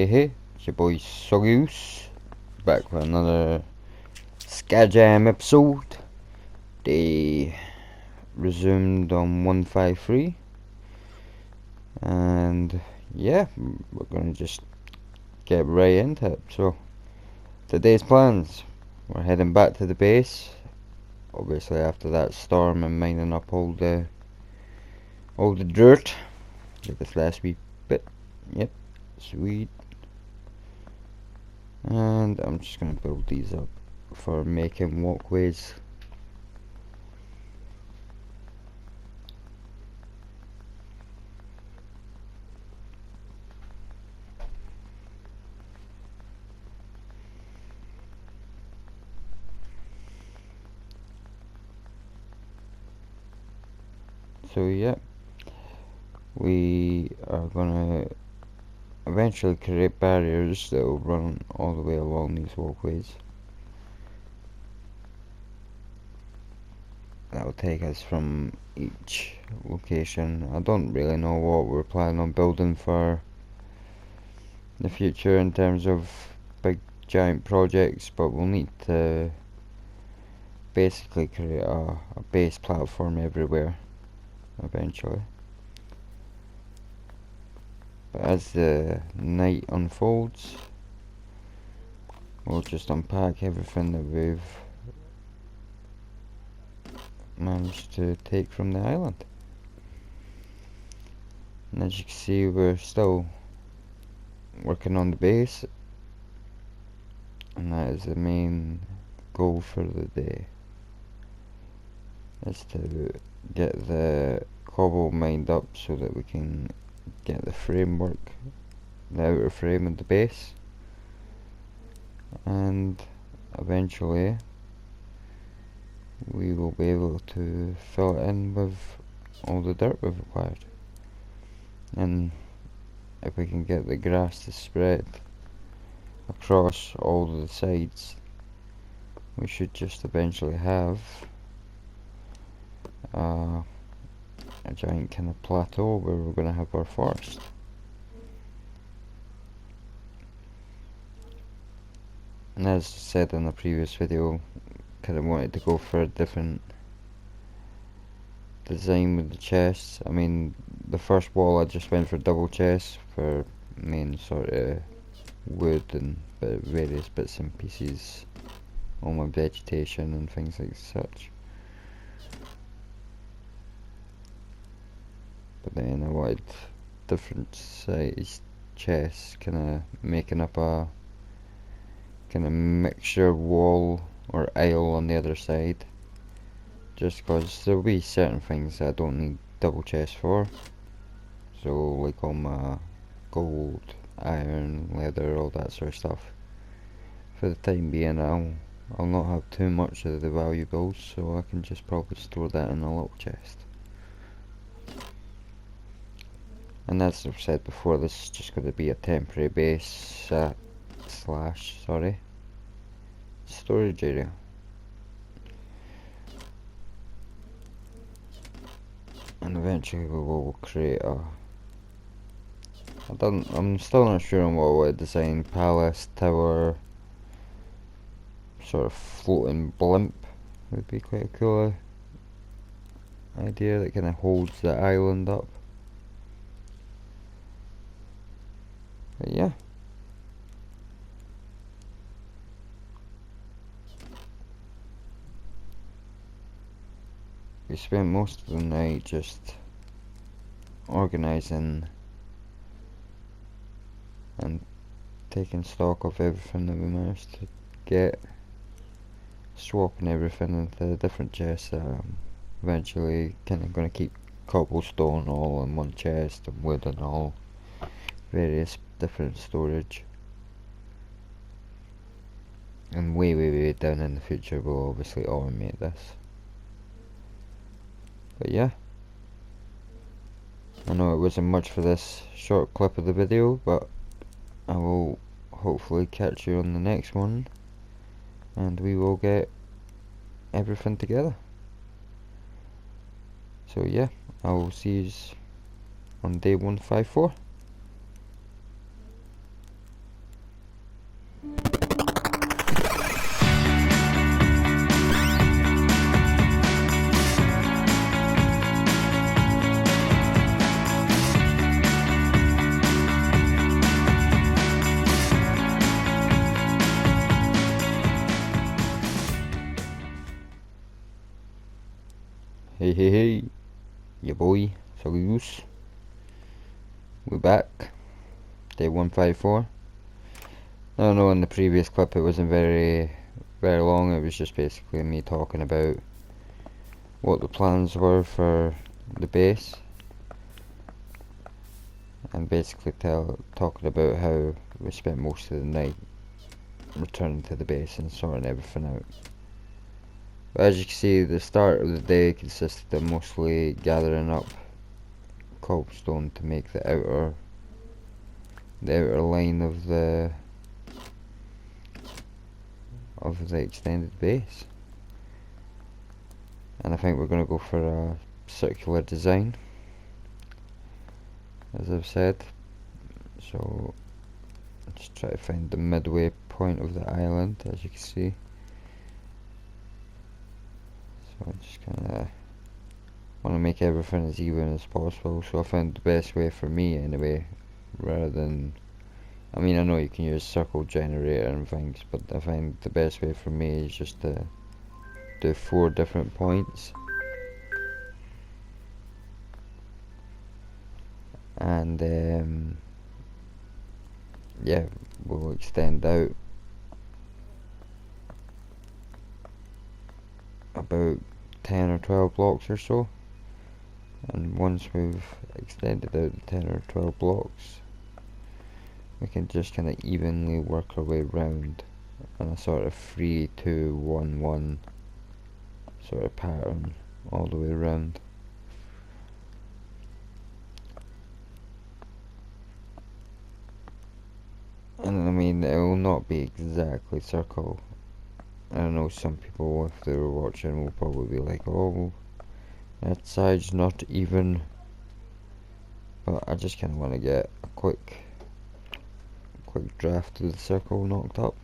Hey, it's your boy Sogus, back with another SkyJam episode. They resumed on 153, and yeah, we're gonna just get right into it. So, today's plans, we're heading back to the base, obviously after that storm and mining up all the dirt. Get this last wee bit, yep, sweet. And I'm just going to build these up for making walkways. So yeah, we are going to eventually create barriers that will run all the way along these walkways. That will take us from each location. I don't really know what we're planning on building for the future in terms of big giant projects, but we'll need to basically create a base platform everywhere eventually. But as the night unfolds, we'll just unpack everything that we've managed to take from the island. And as you can see, we're still working on the base, and that is the main goal for the day, is to get the cobble mined up so that we can get the framework, the outer frame of the base, and eventually we will be able to fill it in with all the dirt we've acquired. And if we can get the grass to spread across all the sides, we should just eventually have a giant kind of plateau where we're going to have our forest. And as said in the previous video, kind of wanted to go for a different design with the chests. I mean, the first wall I just went for double chests for main sort of wood and various bits and pieces, all my vegetation and things like such. But then I wanted different sized chests, kind of making up a kind of mixture wall or aisle on the other side, just because there'll be certain things that I don't need double chests for. So like all my gold, iron, leather, all that sort of stuff. For the time being, I'll not have too much of the valuables, so I can just probably store that in a little chest. And as I've said before, this is just going to be a temporary base storage area. And eventually we will create I'm still not sure on what I would design. Palace, tower, sort of floating blimp would be quite a cool idea that kind of holds the island up. But yeah. We spent most of the night just organising and taking stock of everything that we managed to get, swapping everything into different chests. Eventually kind of going to keep cobblestone all in one chest and wood and all, various different storage. And way down in the future we'll obviously automate this. But yeah, I know it wasn't much for this short clip of the video, but I will hopefully catch you on the next one, and we will get everything together. So yeah, I will see you on day 154. Hey, your boy, Soggy Goose. We're back. Day 154. I know in the previous clip it wasn't very long, it was just basically me talking about what the plans were for the base. And basically talking about how we spent most of the night returning to the base and sorting everything out. But as you can see, the start of the day consisted of mostly gathering up cobblestone to make the outer line of the extended base. And I think we're going to go for a circular design, as I've said. So just try to find the midway point of the island, as you can see. So I just kinda want to make everything as even as possible, so I found the best way for me anyway, rather than, I mean, I know you can use circle generator and things, but I find the best way for me is just to do 4 different points, and yeah, we'll extend out about 10 or 12 blocks or so, and once we've extended out the 10 or 12 blocks, we can just kind of evenly work our way round on a sort of 3, 2, 1, 1 sort of pattern all the way around. And I mean, it will not be exactly circle. I know some people, if they were watching, will probably be like, oh, that side's not even. But I just kind of want to get a quick draft of the circle knocked up.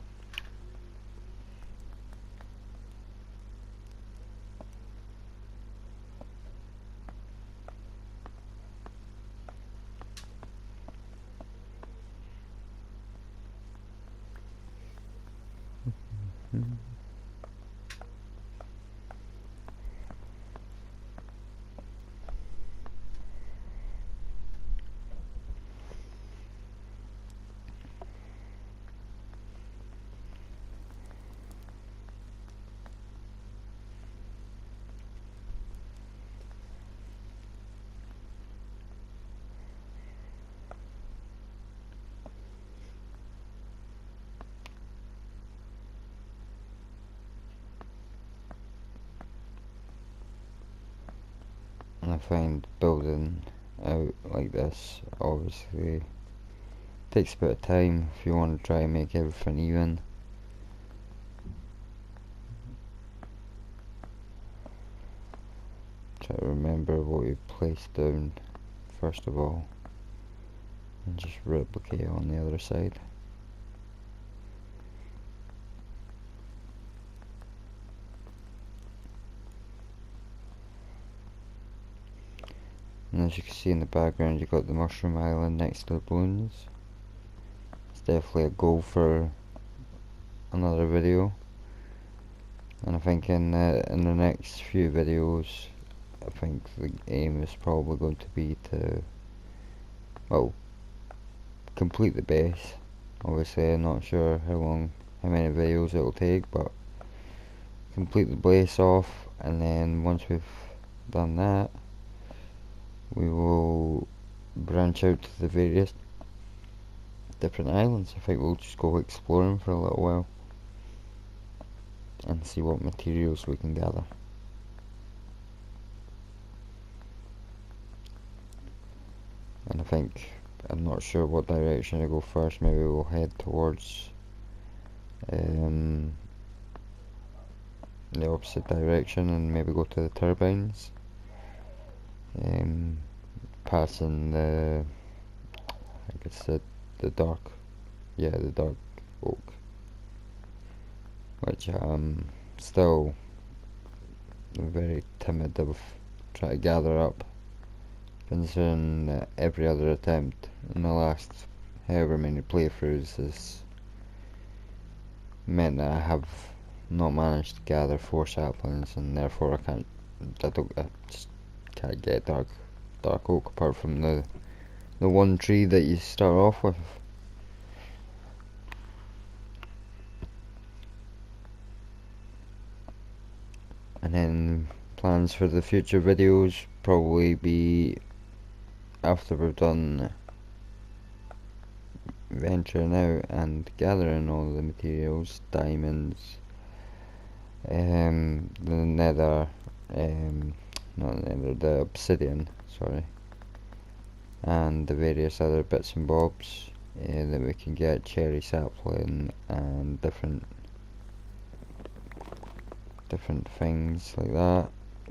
And I find building out like this obviously takes a bit of time if you want to try and make everything even. Try to remember what we placed down first of all and just replicate it on the other side. And as you can see in the background, you've got the mushroom island next to the balloons. It's definitely a goal for another video. And I think in the next few videos, I think the aim is probably going to be to, well, complete the base. Obviously, I'm not sure how many videos it will take, but complete the base off, and then once we've done that, we will branch out to the various different islands. I think we'll just go exploring for a little while and see what materials we can gather. And I think, I'm not sure what direction to go first. Maybe we'll head towards the opposite direction and maybe go to the turbines, passing the, I think it's the dark oak, which I'm still very timid of trying to gather up, considering that every other attempt in the last however many playthroughs has meant that I have not managed to gather 4 saplings, and therefore I can't I just can't get dark oak apart from the one tree that you start off with. And then plans for the future videos probably be after we've done venturing out and gathering all the materials, diamonds, the nether, not the nether, the obsidian, sorry, and the various other bits and bobs that we can get, cherry sapling and different things like that.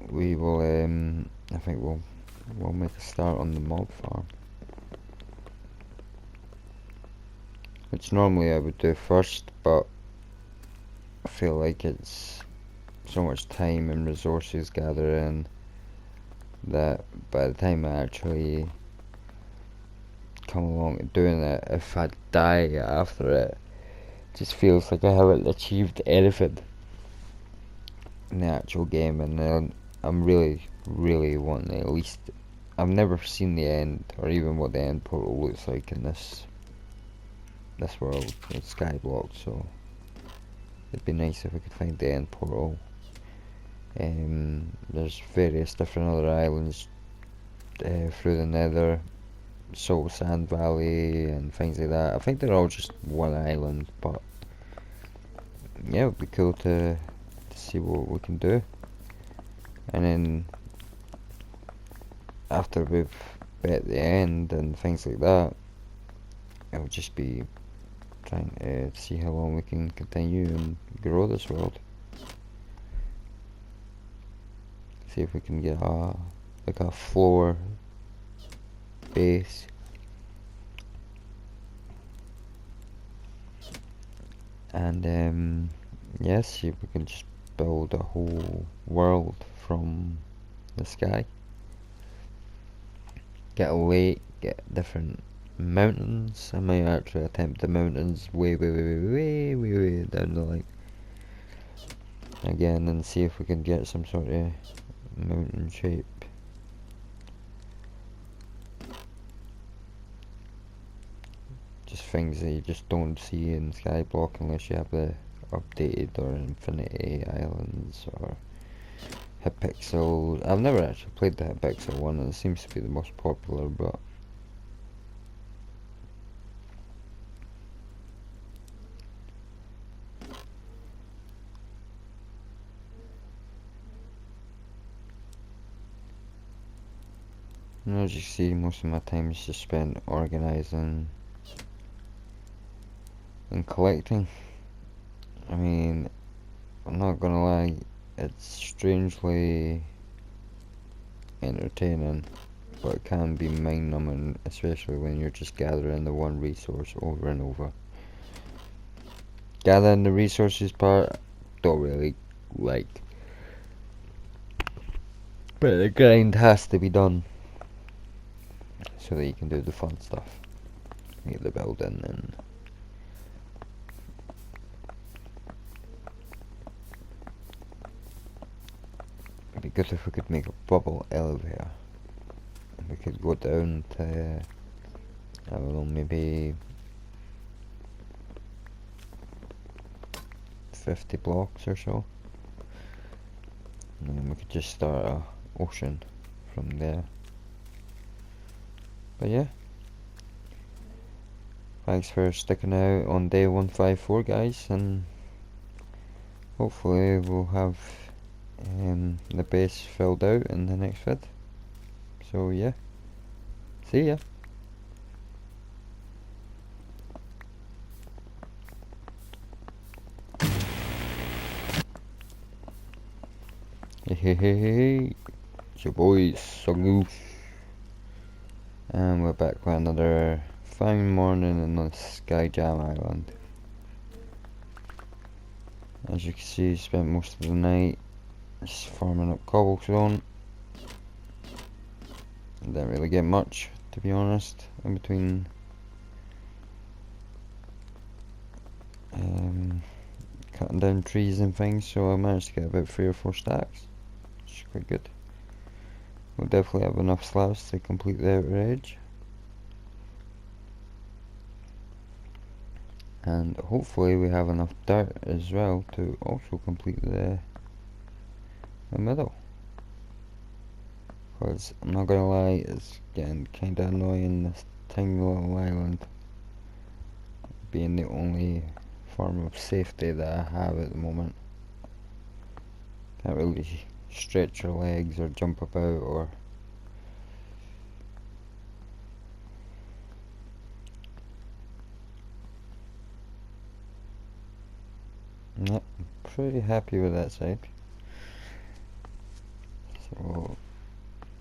We will I think we'll make a start on the mob farm, which normally I would do first, but I feel like it's so much time and resources gathering that by the time I actually come along to doing it, if I die after it, it just feels like I haven't achieved anything in the actual game. And I'm really wanting at least, I've never seen the end or even what the end portal looks like in this world. It's skyblocked, so it'd be nice if we could find the end portal. There's various different other islands through the nether, Soul Sand Valley and things like that. I think they're all just one island, but yeah, it would be cool to see what we can do. And then after we've bet the end and things like that, it'll just be trying to see how long we can continue and grow this world. See if we can get like a floor base, and yes, see if we can just build a whole world from the sky. Get a lake, get different mountains. I might actually attempt the mountains way down the line again, and see if we can get some sort of mountain shape. Just things that you just don't see in Skyblock unless you have the updated or Infinity Islands or Hypixel. I've never actually played the Hypixel one, and it seems to be the most popular, but as you see, most of my time is just spent organising and collecting. I mean, I'm not gonna lie, it's strangely entertaining, but it can be mind numbing, especially when you're just gathering the one resource over and over. Gathering the resources part, don't really like, but the grind has to be done so that you can do the fun stuff, get the building, and it'd be good if we could make a bubble elevator. We could go down to, I don't know, maybe 50 blocks or so, and then we could just start a ocean from there. But yeah, thanks for sticking out on day 154, guys, and hopefully we'll have the base filled out in the next vid. So yeah, see ya. Hey, it's your boy Sungoose, and we're back with another fine morning on the SkyJam island. As you can see, spent most of the night just farming up cobblestone. Didn't really get much, to be honest, in between cutting down trees and things, so I managed to get about 3 or 4 stacks. is quite good. We'll definitely have enough slabs to complete the outer edge. And hopefully we have enough dirt as well to also complete the middle. Because I'm not gonna lie, it's getting kinda annoying, this tiny little island being the only form of safety that I have at the moment. Can't really stretch your legs or jump about or yep, I'm pretty happy with that side. So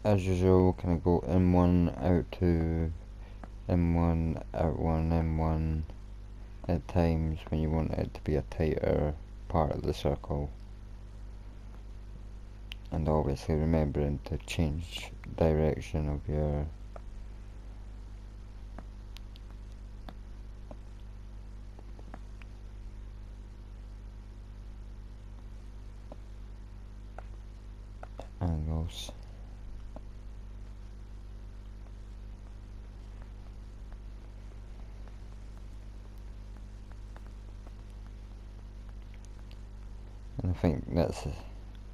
as usual, we're gonna go M1 out 2, M1 out 1, M1 at times when you want it to be a tighter part of the circle. And obviously remembering to change direction of your angles. And I think that's, I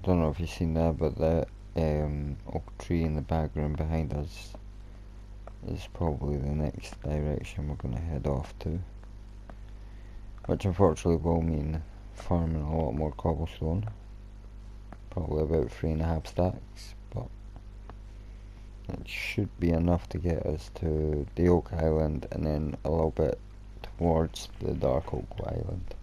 don't know if you've seen that, but that oak tree in the background behind us is probably the next direction we're going to head off to, which unfortunately will mean farming a lot more cobblestone, probably about 3.5 stacks, but it should be enough to get us to the oak island and then a little bit towards the dark oak island.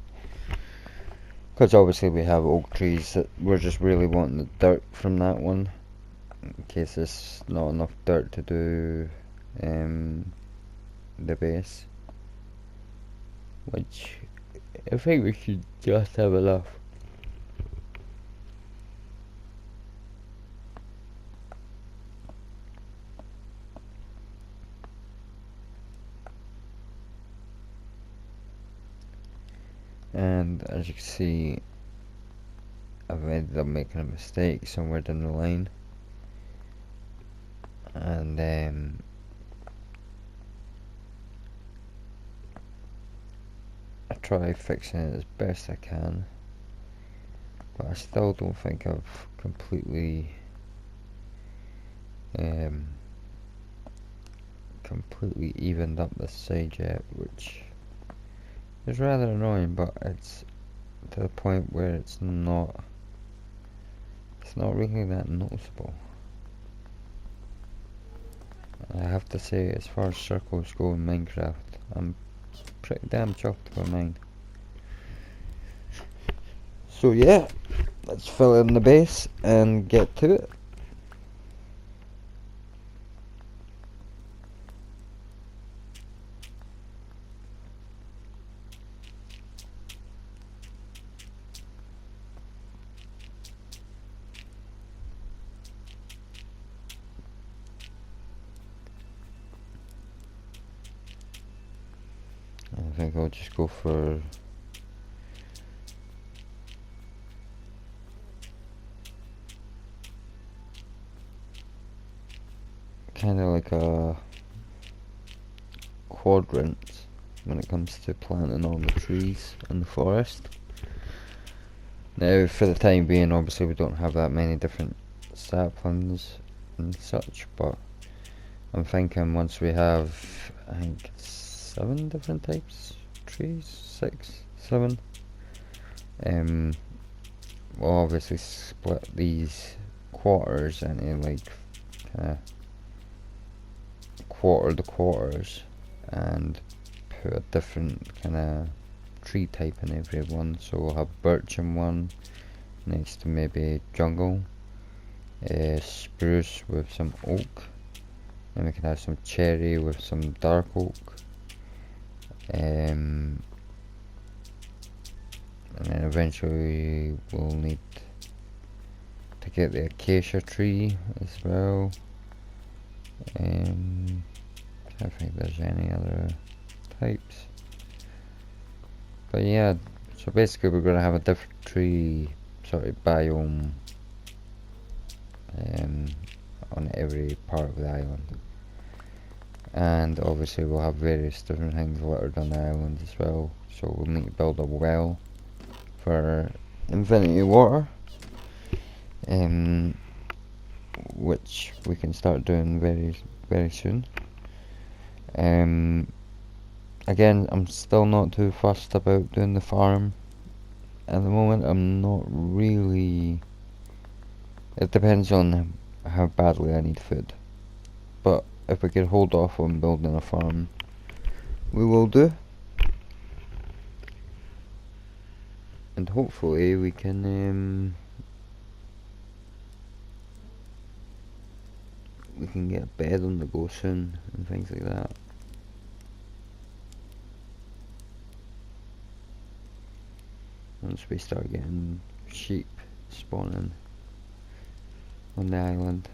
Because obviously we have oak trees that we're just really wanting the dirt from that one, in case there's not enough dirt to do the base, which I think we should just have enough. And as you can see, I've ended up making a mistake somewhere down the line, and I try fixing it as best I can, but I still don't think I've completely evened up this side yet, which is rather annoying, but it's to the point where it's not really that noticeable. I have to say, as far as circles go in Minecraft, I'm pretty damn chuffed with mine. So yeah, let's fill in the base and get to it. I think I'll just go for kind of like a quadrant when it comes to planting all the trees in the forest. Now, for the time being, obviously we don't have that many different saplings and such, but I'm thinking once we have, I think, 7 different types of trees, 6, 7, we'll obviously split these quarters into like quarter the quarters and put a different kind of tree type in every one. So we'll have birch in one, next to maybe jungle, spruce with some oak, then we can have some cherry with some dark oak, and then eventually we'll need to get the acacia tree as well. I don't think there's any other types, but yeah, so basically we're going to have a different tree sort of biome on every part of the island. And obviously we'll have various different things littered on the island as well, so we'll need to build a well for infinity water, which we can start doing very soon. Again, I'm still not too fussed about doing the farm at the moment. I'm not really. It depends on how badly I need food, but if we could hold off on building a farm, we will do. And hopefully we can get a bed on the go soon and things like that. Once we start getting sheep spawning on the island.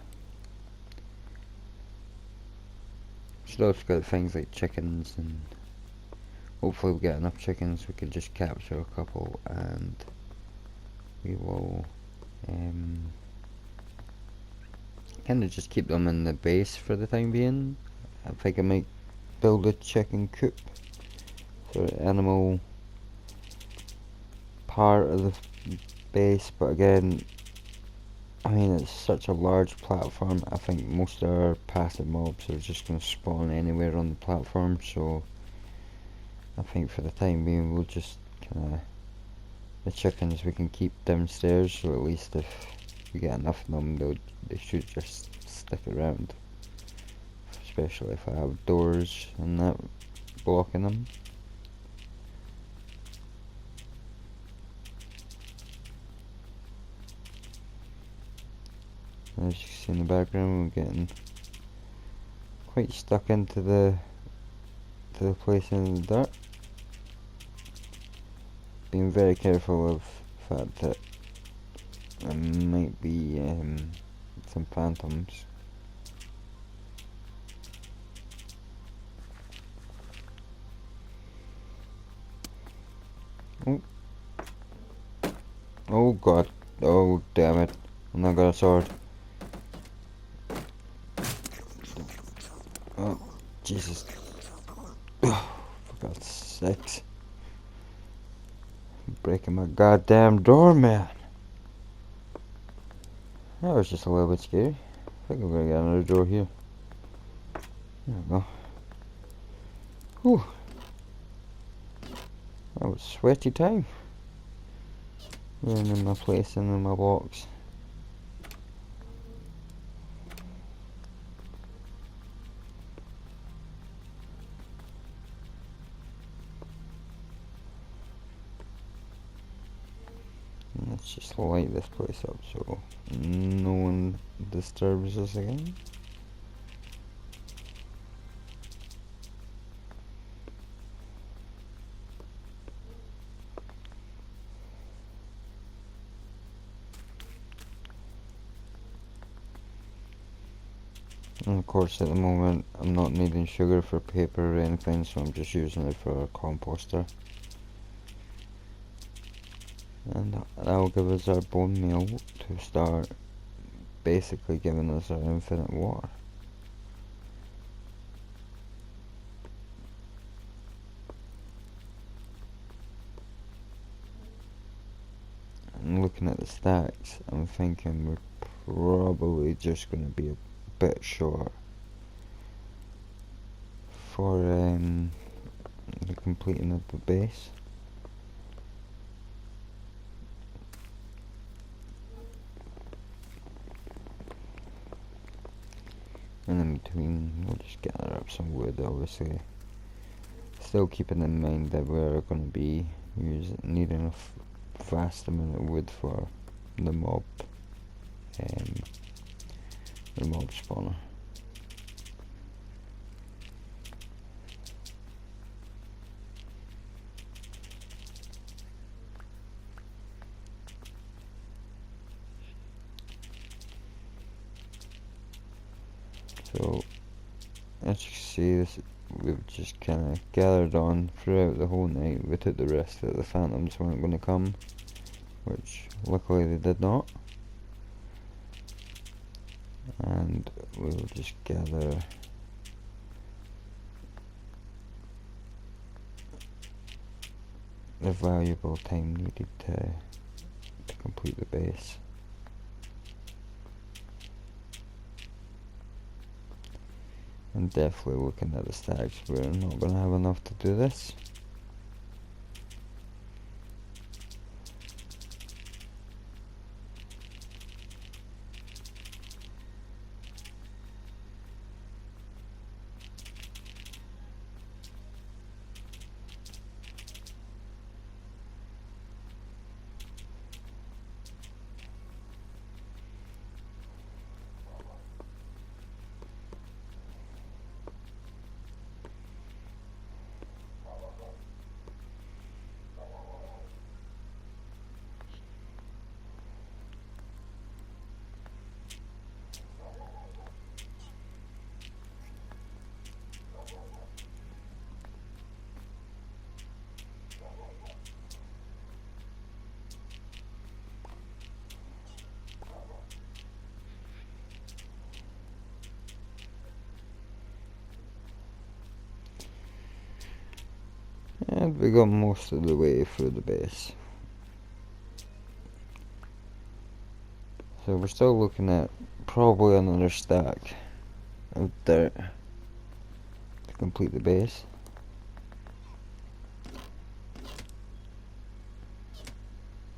Still have got things like chickens, and hopefully we get enough chickens we can just capture a couple and we will kind of just keep them in the base for the time being. I think I might build a chicken coop for the animal part of the base, but again, I mean, it's such a large platform. I think most of our passive mobs are just going to spawn anywhere on the platform, so I think for the time being we'll just kind of, the chickens we can keep downstairs, so at least if we get enough of them they should just stick around, especially if I have doors and that blocking them. As you can see in the background, we're getting quite stuck into the place in the dirt. Being very careful of the fact that there might be some phantoms. Oh. Oh god. Oh damn it. I'm not got a sword. Oh, Jesus. Oh, for God's sakes. I'm breaking my goddamn door, man. That was just a little bit scary. I think I'm gonna get another door here. There we go. Whew. That was sweaty time. Running in my place and in my box. Let's just light this place up so no one disturbs us again. And of course at the moment I'm not needing sugar for paper or anything, so I'm just using it for a composter. And that'll give us our bone meal to start basically giving us our infinite water. And looking at the stacks, I'm thinking we're probably just going to be a bit short for the completing of the base. And in between, we'll just gather up some wood, obviously. Still keeping in mind that we're going to be needing a vast amount of wood for the mob spawner. So, as you can see, we've just kind of gathered on throughout the whole night. We took the risk that the phantoms weren't going to come, which luckily they did not. and we'll just gather the valuable time needed to complete the base. And definitely looking at the stacks, we're not going to have enough to do this. And we got most of the way through the base. So we're still looking at probably another stack of dirt to complete the base.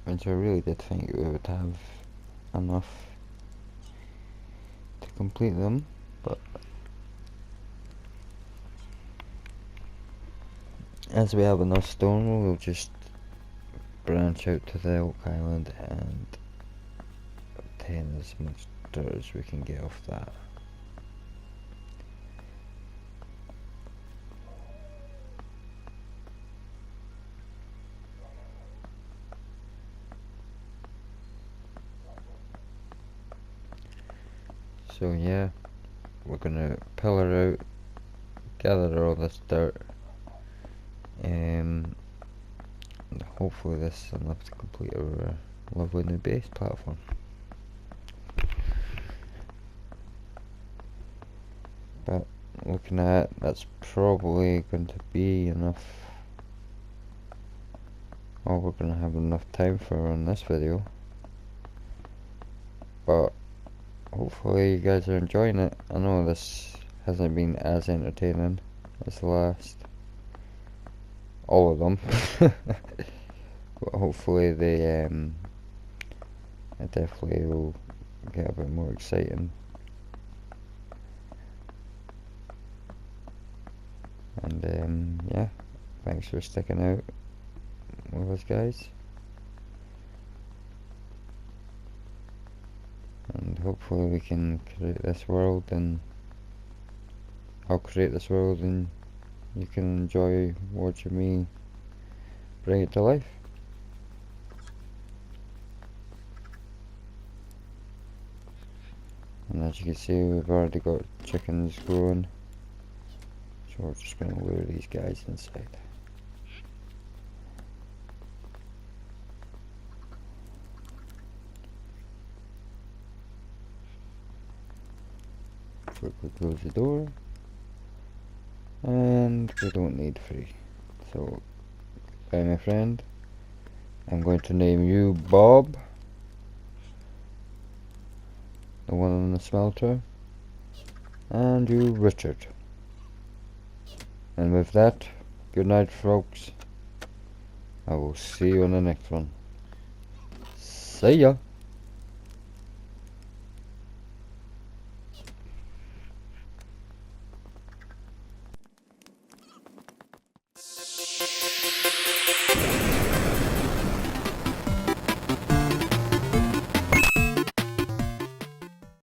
Which I really did think we would have enough to complete them, but as we have enough stone, we'll just branch out to the Oak Island and obtain as much dirt as we can get off that. So yeah, we're gonna pillar out, gather all this dirt, and hopefully this is enough to complete our lovely new base platform. But looking at it, that's probably going to be enough. All we're going to have enough time for on this video. But hopefully you guys are enjoying it. I know this hasn't been as entertaining as the last. All of them. But hopefully they definitely will get a bit more exciting. And yeah, thanks for sticking out with us, guys. And hopefully we can create this world, and I'll create this world and you can enjoy watching me bring it to life. And as you can see, we've already got chickens growing. So we're just going to lure these guys inside. Quickly close the door. And we don't need 3. So, goodbye my friend. I'm going to name you Bob, the one on the smelter, and you Richard. And with that, good night folks. I will see you on the next one. See ya.